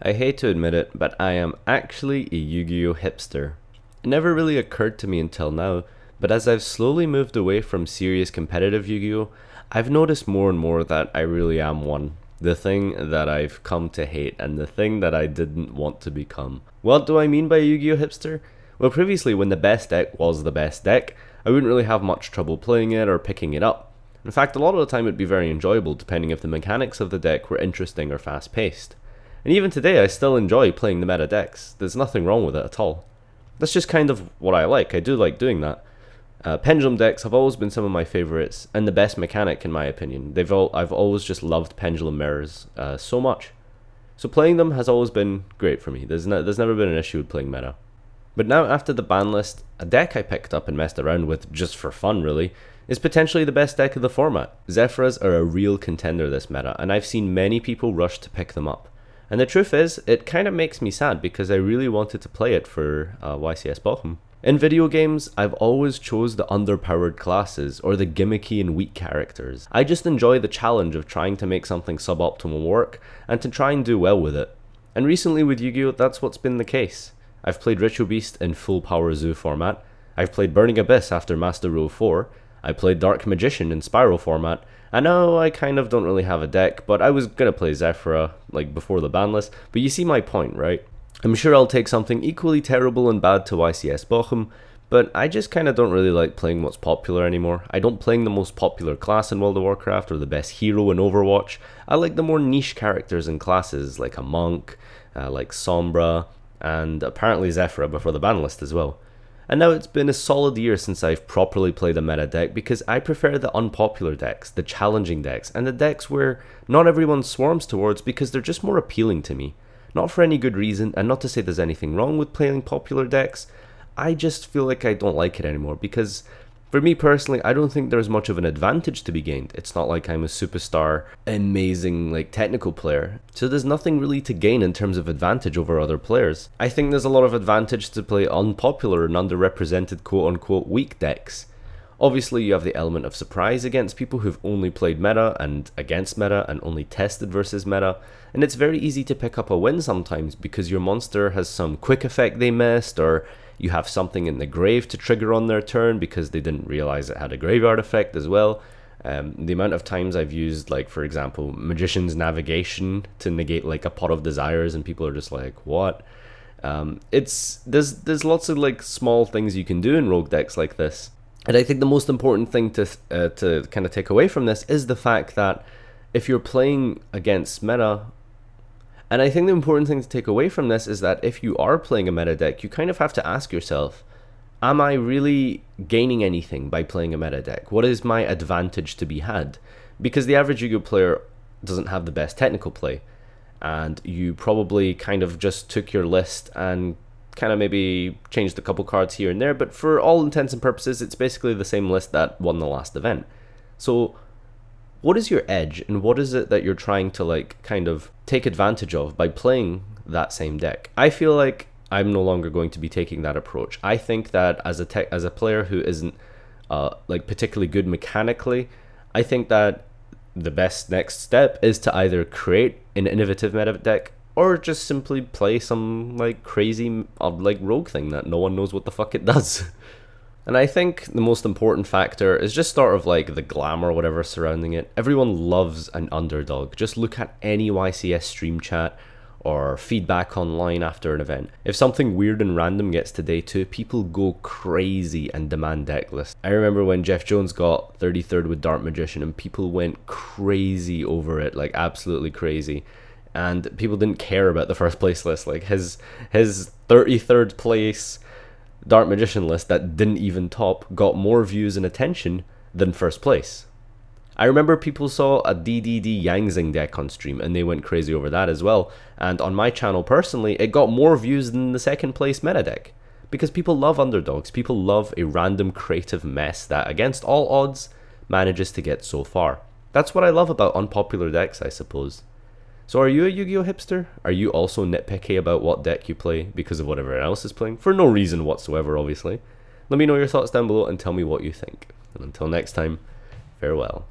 I hate to admit it, but I am actually a Yu-Gi-Oh hipster. It never really occurred to me until now, but as I've slowly moved away from serious competitive Yu-Gi-Oh, I've noticed more and more that I really am one. The thing that I've come to hate and the thing that I didn't want to become. What do I mean by Yu-Gi-Oh hipster? Well, previously when the best deck was the best deck, I wouldn't really have much trouble playing it or picking it up. In fact, a lot of the time it'd be very enjoyable depending if the mechanics of the deck were interesting or fast-paced. And even today I still enjoy playing the meta decks. There's nothing wrong with it at all. That's just kind of what I like. I do like doing that. Pendulum decks have always been some of my favorites and the best mechanic in my opinion. I've always just loved pendulum mirrors so much. So playing them has always been great for me. There's never been an issue with playing meta. But now after the ban list, a deck I picked up and messed around with just for fun really, is potentially the best deck of the format. Zephyras are a real contender this meta, and I've seen many people rush to pick them up. And the truth is, it kind of makes me sad because I really wanted to play it for YCS Bochum. In video games, I've always chose the underpowered classes or the gimmicky and weak characters. I just enjoy the challenge of trying to make something suboptimal work and to try and do well with it. And recently with Yu-Gi-Oh, that's what's been the case. I've played Ritual Beast in full power Zoo format, I've played Burning Abyss after Master Rule 4, I played Dark Magician in Spiral format, and now I kind of don't really have a deck, but I was gonna play Zephyra, like before the ban list, but you see my point, right? I'm sure I'll take something equally terrible and bad to YCS Bochum, but I just kinda don't really like playing what's popular anymore. I don't playing the most popular class in World of Warcraft or the best hero in Overwatch. I like the more niche characters and classes, like a monk, like Sombra, and apparently Zephyra before the ban list as well. And now it's been a solid year since I've properly played a meta deck because I prefer the unpopular decks, the challenging decks, and the decks where not everyone swarms towards because they're just more appealing to me. Not for any good reason, and not to say there's anything wrong with playing popular decks, I just feel like I don't like it anymore because for me personally, I don't think there's much of an advantage to be gained. It's not like I'm a superstar, amazing like technical player, so there's nothing really to gain in terms of advantage over other players. I think there's a lot of advantage to play unpopular and underrepresented quote-unquote weak decks. Obviously you have the element of surprise against people who've only played meta and against meta and only tested versus meta, and it's very easy to pick up a win sometimes because your monster has some quick effect they missed, or you have something in the grave to trigger on their turn because they didn't realize it had a graveyard effect as well. The amount of times I've used, like for example, Magician's Navigation to negate like a Pot of Desires and people are just like, what? There's lots of like small things you can do in rogue decks like this. And I think the most important thing to kind of take away from this is the fact that if you're playing against meta, and I think the important thing to take away from this is that if you are playing a meta deck, you kind of have to ask yourself, am I really gaining anything by playing a meta deck? What is my advantage to be had? Because the average Yu-Gi-Oh player doesn't have the best technical play, and you probably kind of just took your list and kind of maybe changed a couple cards here and there, but for all intents and purposes, it's basically the same list that won the last event. So what is your edge, and what is it that you're trying to like kind of take advantage of by playing that same deck? I feel like I'm no longer going to be taking that approach. I think that as a player who isn't like particularly good mechanically, I think that the best next step is to either create an innovative meta deck or just simply play some like crazy like rogue thing that no one knows what the fuck it does. And I think the most important factor is just sort of like the glamour or whatever surrounding it. Everyone loves an underdog. Just look at any YCS stream chat or feedback online after an event. If something weird and random gets to day 2, people go crazy and demand deck lists. I remember when Jeff Jones got 33rd with Dark Magician and people went crazy over it, like absolutely crazy. And people didn't care about the first place list. Like his 33rd place Dark Magician list that didn't even top got more views and attention than first place. I remember people saw a DDD Yangzing deck on stream and they went crazy over that as well. And on my channel personally, it got more views than the second place meta deck. Because people love underdogs. People love a random creative mess that against all odds manages to get so far. That's what I love about unpopular decks, I suppose. So are you a Yu-Gi-Oh hipster? Are you also nitpicky about what deck you play because of what everyone else is playing? For no reason whatsoever, obviously. Let me know your thoughts down below and tell me what you think. And until next time, farewell.